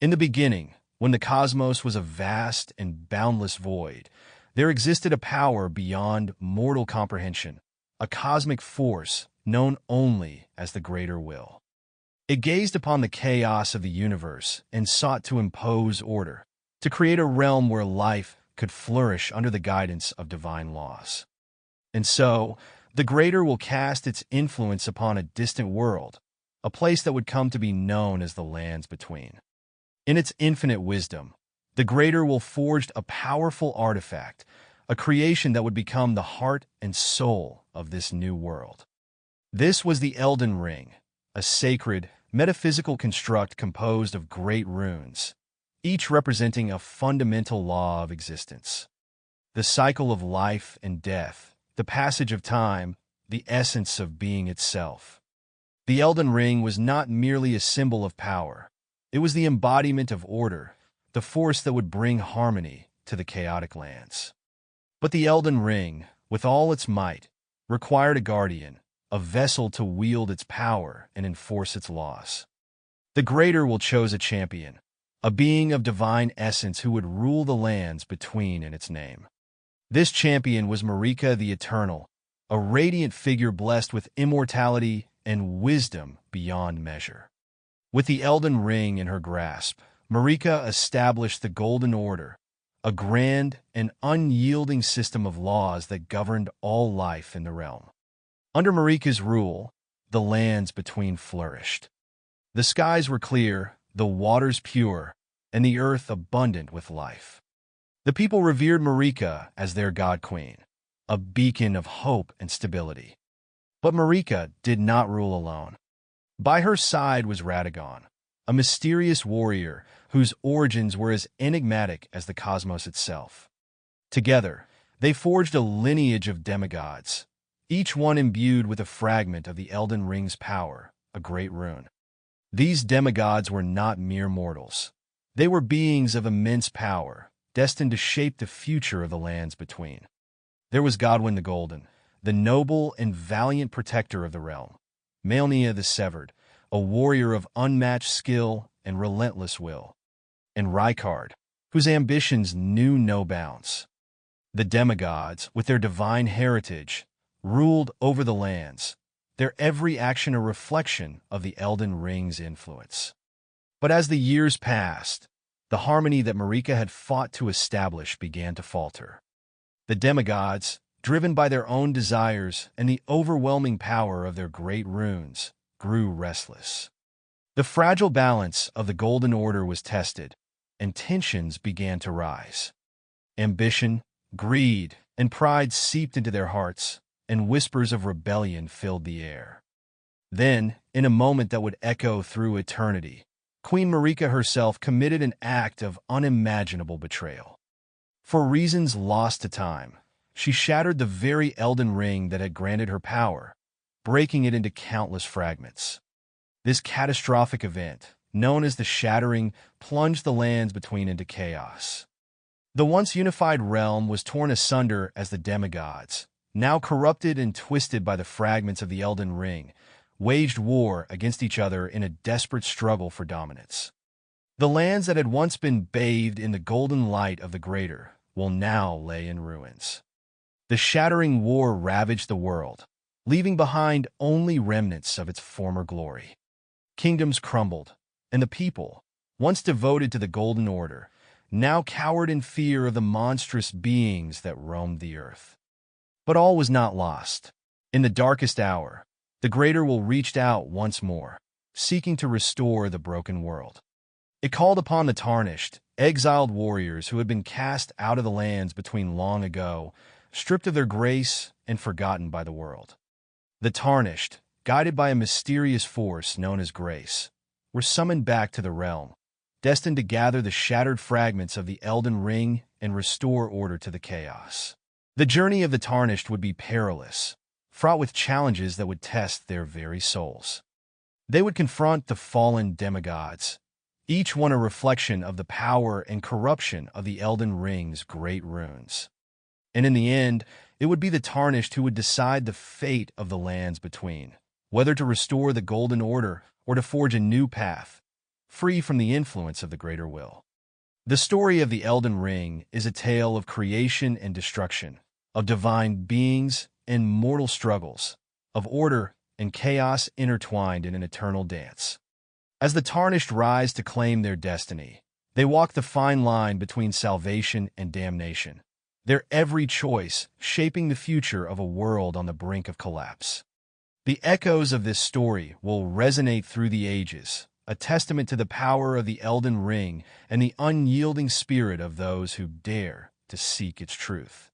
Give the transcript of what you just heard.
In the beginning, when the cosmos was a vast and boundless void, there existed a power beyond mortal comprehension, a cosmic force known only as the Greater Will. It gazed upon the chaos of the universe and sought to impose order, to create a realm where life could flourish under the guidance of divine laws. And so, the Greater will cast its influence upon a distant world, a place that would come to be known as the Lands Between. In its infinite wisdom, the Greater will forged a powerful artifact, a creation that would become the heart and soul of this new world. This was the Elden Ring, a sacred, metaphysical construct composed of great runes, each representing a fundamental law of existence. The cycle of life and death, the passage of time, the essence of being itself. The Elden Ring was not merely a symbol of power. It was the embodiment of order, the force that would bring harmony to the chaotic lands. But the Elden Ring, with all its might, required a guardian, a vessel to wield its power and enforce its laws. The Greater will chose a champion, a being of divine essence who would rule the lands between in its name. This champion was Marika the Eternal, a radiant figure blessed with immortality and wisdom beyond measure. With the Elden Ring in her grasp, Marika established the Golden Order, a grand and unyielding system of laws that governed all life in the realm. Under Marika's rule, the lands between flourished. The skies were clear, the waters pure, and the earth abundant with life. The people revered Marika as their god-queen, a beacon of hope and stability. But Marika did not rule alone. By her side was Radagon, a mysterious warrior whose origins were as enigmatic as the cosmos itself. Together, they forged a lineage of demigods, each one imbued with a fragment of the Elden Ring's power, a great rune. These demigods were not mere mortals. They were beings of immense power, destined to shape the future of the lands between. There was Godwyn the Golden, the noble and valiant protector of the realm. Malenia the Severed, a warrior of unmatched skill and relentless will. And Rykard, whose ambitions knew no bounds. The demigods, with their divine heritage, ruled over the lands, their every action a reflection of the Elden Ring's influence. But as the years passed, the harmony that Marika had fought to establish began to falter. The demigods, driven by their own desires and the overwhelming power of their great runes, grew restless. The fragile balance of the Golden Order was tested, and tensions began to rise. Ambition, greed, and pride seeped into their hearts, and whispers of rebellion filled the air. Then, in a moment that would echo through eternity, Queen Marika herself committed an act of unimaginable betrayal. For reasons lost to time, she shattered the very Elden Ring that had granted her power, breaking it into countless fragments. This catastrophic event, known as the Shattering, plunged the lands between into chaos. The once unified realm was torn asunder as the demigods, now corrupted and twisted by the fragments of the Elden Ring, waged war against each other in a desperate struggle for dominance. The lands that had once been bathed in the golden light of the Greater will now lay in ruins. The Shattering War ravaged the world, leaving behind only remnants of its former glory. Kingdoms crumbled, and the people, once devoted to the Golden Order, now cowered in fear of the monstrous beings that roamed the earth. But all was not lost. In the darkest hour, the Greater will reached out once more, seeking to restore the broken world. It called upon the Tarnished, exiled warriors who had been cast out of the lands between long ago, stripped of their grace and forgotten by the world. The Tarnished, guided by a mysterious force known as grace, were summoned back to the realm, destined to gather the shattered fragments of the Elden Ring and restore order to the chaos. The journey of the Tarnished would be perilous, fraught with challenges that would test their very souls. They would confront the fallen demigods, each one a reflection of the power and corruption of the Elden Ring's great runes. And in the end, it would be the Tarnished who would decide the fate of the lands between, whether to restore the Golden Order or to forge a new path, free from the influence of the greater will. The story of the Elden Ring is a tale of creation and destruction, of divine beings and mortal struggles, of order and chaos intertwined in an eternal dance. As the Tarnished rise to claim their destiny, they walk the fine line between salvation and damnation, their every choice shaping the future of a world on the brink of collapse. The echoes of this story will resonate through the ages, a testament to the power of the Elden Ring and the unyielding spirit of those who dare to seek its truth.